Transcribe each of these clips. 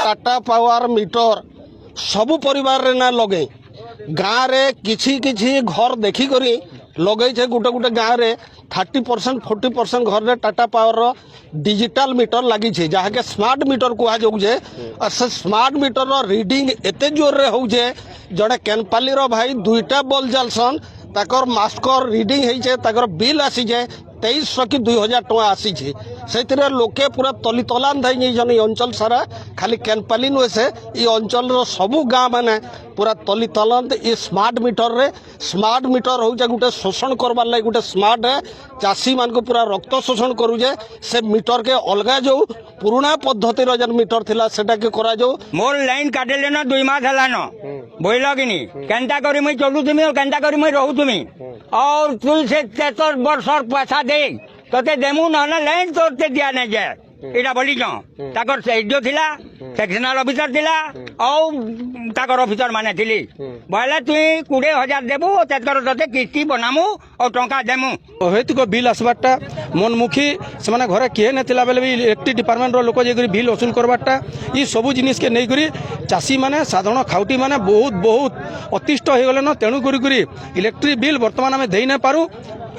Tata power meter सबु परिवार रे ना लगे गाँव रे किछि किछि घर देखी करी लगे छे गुटे गुटे गाँव रे 30% 40% घर रे टाटा पावर डिजिटल मीटर लगी छे जहाँ के स्मार्ट मीटर कहा जाऊे और से स्मार्ट मीटर रो रीडिंग एते जोर रे होउछे जड़े केनपाली रो भाई 2टा बल्ब जालसन ताकर मास्कर रीडिंग होइछे ताकर बिल आसी जाए 2300 कि 2000 टका आसी से लोके पूरा तली तलान धाई अंचल सारा खाली केनपाली नुहे से ये अंचल सबू गाँ माने पूरा तली तलान ये स्मार्ट मीटर हो गोटे शोषण करवार लगे गोटे स्मार्ट है चाषी मान को पूरा रक्त शोषण करुचे से मीटर के अलग जो पुराना पद्धति जन मीटर थिला सेटा के करा जो मोर लाइन काटेले न 2 मास हला न बोइल कि केनता करी मुई चलुथुमी और केनता करी मुई रहूथुमी और तू से 73 वर्ष पैसा दे तोते देमु न लाइन तोते दिया नहीं जाए इटा बोली ताकर एसडीओ थिला सेक्शनल ऑफिसर थिला और ताकर ऑफिसर माने थिली बोले तुई 20,000 देबु तेतर तोते किस्ती बनामु और टंका देमु हेतु को बिल आसबारटा मनमुखी से घरे किए नथिला बेले भी इलेक्ट्रिक डिपार्टमेंट रो लोक जे बिल वसूल करबारटा ई सबु जिनिस के नहीं करी चाषी माने साधारण खाउटी माने बहुत अतिष्ट हो गले न तेणु करी इलेक्ट्रिक बिल वर्तमान आम दे न पारू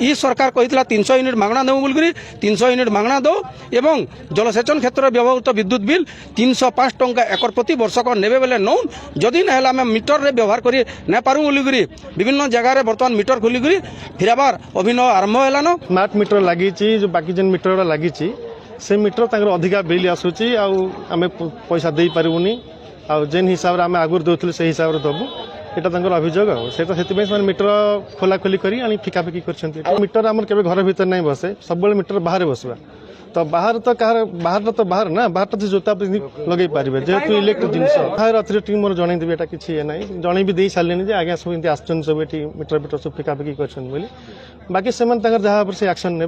ई सरकार कही 300 यूनिट मागणा देव बोल 300 यूनिट मागणा दो एवं जलसेचन क्षेत्र व्यवहृत विद्युत बिल 305 टंका एकर प्रति वर्षक नेबे बेले नौ जदि ना आम मीटर रे व्यवहार करी न पारू बोलिकी विभिन्न जगह वर्तमान मीटर खोलिकी फिर आबार अभिनव आरंभ है स्मार्ट मीटर लगी जो बाकी जेन मीटर लगी से मीटर तांकर अधिका बिल आसूची आम पैसा दे पारूनी जेन हिसाब से आम आगुरी दौलू से हिसाब से दबू यहाँ अभियोग से मीटर खोला खोली कर फिकाफिकी कर मीटर आम के घर भर नहीं बसे सब मीटर बाहर बसवा तो बाहर तो बाहर ना बाहर तो जोता लगे पारे जेहेतु इलेक्ट्रिक जिनस फायर अथॉरिटी मोर जनईदेवी एटा किसी ना जन भी दे सारे आज्ञा सब आसन सब मीटर सब फिकाफिकी कर बाकी से एक्शन ने।